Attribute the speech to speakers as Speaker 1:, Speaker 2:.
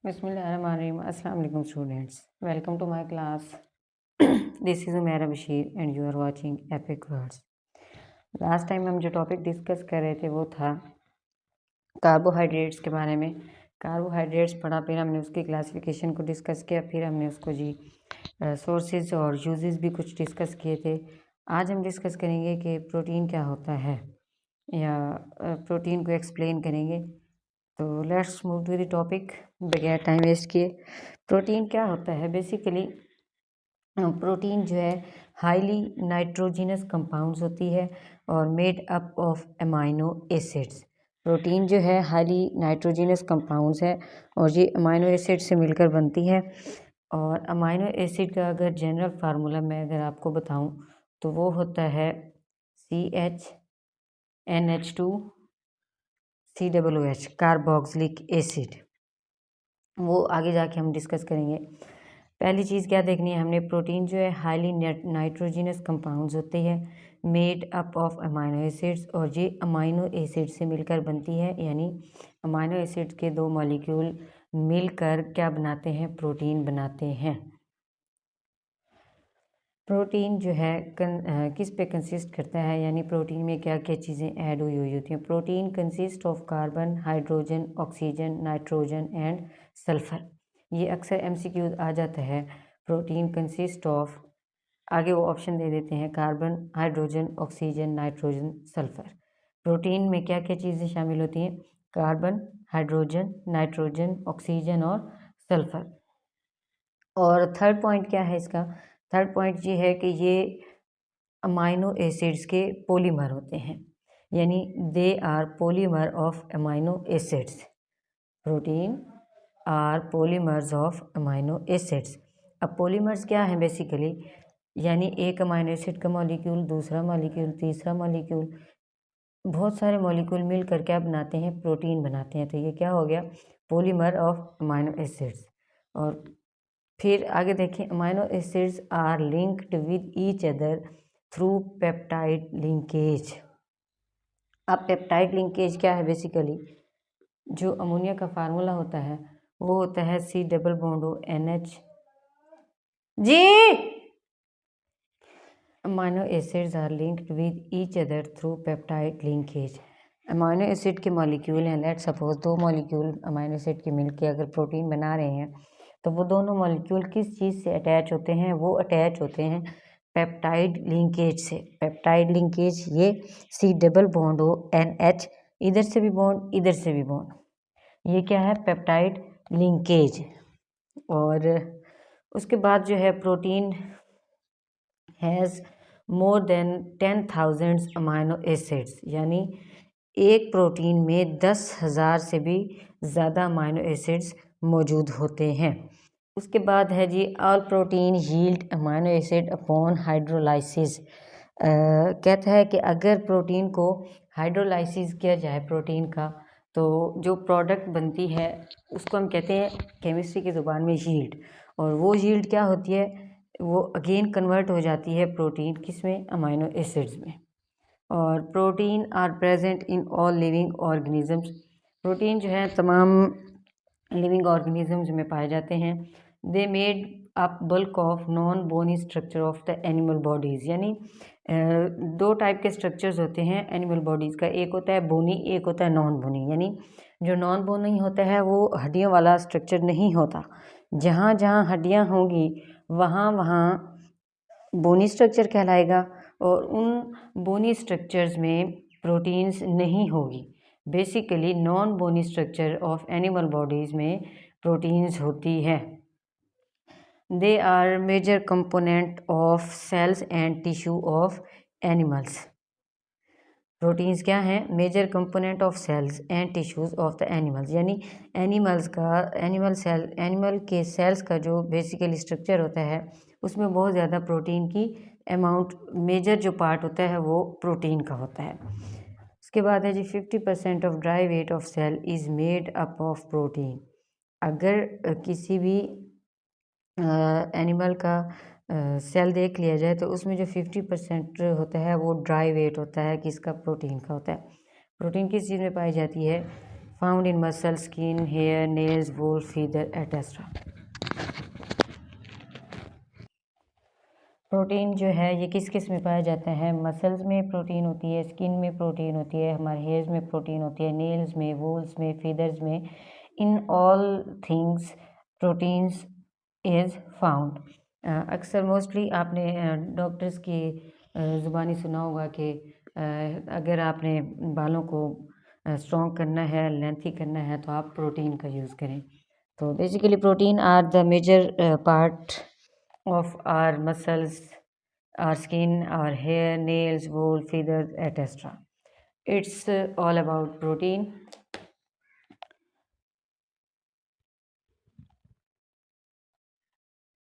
Speaker 1: Bismillahirrahmanirrahim. Assalamu alaikum students. Welcome to my class. This is Umaira Bashir and you are watching Epic Words. Last time हम जो topic discuss कर रहे थे वो था carbohydrates के बारे में। कार्बोहाइड्रेट्स पढ़ा, फिर हमने उसकी क्लासिफिकेशन को डिस्कस किया, फिर हमने उसको सोर्सेज और यूजेस भी कुछ डिस्कस किए थे। आज हम डिस्कस करेंगे कि प्रोटीन क्या होता है या प्रोटीन को एक्सप्लेन करेंगे। तो let's move to the topic बगैर टाइम वेस्ट किए। प्रोटीन क्या होता है? बेसिकली प्रोटीन जो है हाईली नाइट्रोजिनस कंपाउंड्स होती है और made up of amino acids. Protein जो है हाईली नाइट्रोजिनस कंपाउंड्स है और ये अमाइनो एसिड से मिलकर बनती है। और अमाइनो एसिड का अगर जनरल फार्मूला मैं अगर आपको बताऊं तो वो होता है CHNH2 COOH, कार्बोक्सिलिक एसिड। वो आगे जाके हम डिस्कस करेंगे। पहली चीज़ क्या देखनी है हमने, प्रोटीन जो है हाईली नाइट्रोजिनस कंपाउंड्स होते हैं made up of amino acids और ये अमाइनो एसिड से मिलकर बनती है, यानी अमाइनो एसिड के दो मॉलिक्यूल मिलकर क्या बनाते हैं? प्रोटीन बनाते हैं। प्रोटीन जो है किस पे कंसिस्ट करता है, यानी प्रोटीन में क्या क्या चीज़ें ऐड हुई होती हैं। Protein consist of carbon, hydrogen, oxygen, nitrogen and sulphur. ये अक्सर MCQ आ जाता है। प्रोटीन कंसिस्ट ऑफ, आगे वो ऑप्शन दे देते हैं, carbon, hydrogen, oxygen, nitrogen, sulphur. Protein में क्या क्या चीज़ें शामिल होती हैं? कार्बन, हाइड्रोजन, नाइट्रोजन, ऑक्सीजन और सल्फर। और थर्ड पॉइंट क्या है इसका? थर्ड पॉइंट ये है कि ये अमाइनो एसिड्स के पॉलीमर होते हैं, यानी they are polymer of amino acids. Protein are polymers of amino acids. अब पॉलीमर्स क्या है बेसिकली, यानी एक अमाइनो एसिड का मॉलिक्यूल, दूसरा मॉलिक्यूल, तीसरा मॉलिक्यूल, बहुत सारे मॉलिक्यूल मिलकर क्या बनाते हैं? प्रोटीन बनाते हैं। तो ये क्या हो गया? Polymer of amino acids. और फिर आगे देखें, amino acids are linked with each other through peptide linkage. अब पेप्टाइड लिंकेज क्या है? बेसिकली जो अमोनिया का फार्मूला होता है वो होता है C+NH। जी, amino acids are linked with each other through peptide linkage. Amino acid के मॉलिक्यूल हैं, लेट सपोज दो मॉलिक्यूल अमाइनो एसिड के मिलके अगर प्रोटीन बना रहे हैं तो वो दोनों मॉलिक्यूल किस चीज़ से अटैच होते हैं? वो अटैच होते हैं पेप्टाइड लिंकेज से। पेप्टाइड लिंकेज ये C+NH, इधर से भी बॉन्ड, इधर से भी बॉन्ड, ये क्या है? Peptide linkage. और उसके बाद जो है protein has more than 10,000 amino acids, यानी एक प्रोटीन में 10,000 से भी ज़्यादा अमाइनो एसिड्स मौजूद होते हैं। उसके बाद है G, all protein yield amino acid upon hydrolysis. कहता है कि अगर प्रोटीन को हाइड्रोलाइसिस किया जाए प्रोटीन का, तो जो प्रोडक्ट बनती है उसको हम कहते हैं केमिस्ट्री की ज़ुबान में यील्ड। और वो यील्ड क्या होती है? वो अगेन कन्वर्ट हो जाती है प्रोटीन किस में? अमाइनो एसिड्स में। और protein are present in all living organisms. Protein जो है तमाम लिविंग ऑर्गेनिजम्स में पाए जाते हैं। They made up bulk of non bony structure of the animal bodies, यानी दो टाइप के स्ट्रक्चर्स होते हैं एनिमल बॉडीज़ का, एक होता है बोनी, एक होता है नॉन बोनी। यानी जो नॉन बोनी होता है वो हड्डियों वाला स्ट्रक्चर नहीं होता, जहाँ जहाँ हड्डियाँ होंगी वहाँ वहाँ बोनी स्ट्रक्चर कहलाएगा, और उन बोनी स्ट्रक्चर्स में प्रोटीन्स नहीं होगी। Basically non bony structure of animal bodies में प्रोटीन्स होती है। They are major component of cells and tissue of animals. Proteins क्या हैं? Major component of cells and tissues of the animals, यानी एनिमल के सेल्स का जो बेसिकली स्ट्रक्चर होता है उसमें बहुत ज़्यादा प्रोटीन की अमाउंट, मेजर जो पार्ट होता है वो प्रोटीन का होता है। उसके बाद है जी, 50% of dry weight of cell is made up of protein. अगर किसी भी एनिमल का सेल देख लिया जाए तो उसमें जो 50% होता है वो ड्राई वेट होता है, किसका? प्रोटीन का होता है। प्रोटीन किस चीज़ में पाई जाती है? Found in muscle, skin, hair, nails, wool, feather etcetera. Protein जो है ये किस किस में पाया जाता है? मसल्स में प्रोटीन होती है, स्किन में प्रोटीन होती है, हमारे हेयर्स में प्रोटीन होती है, नेल्स में, वूल्स में, फीदर्स में। In all things proteins is found. अक्सर मोस्टली आपने डॉक्टर्स की ज़ुबानी सुना होगा कि अगर आपने बालों को स्ट्रॉन्ग करना है, लेंथी करना है, तो आप प्रोटीन का यूज़ करें। तो basically protein are the major part of our muscles, our skin, our hair, nails, wool, feathers, etc. It's all about protein.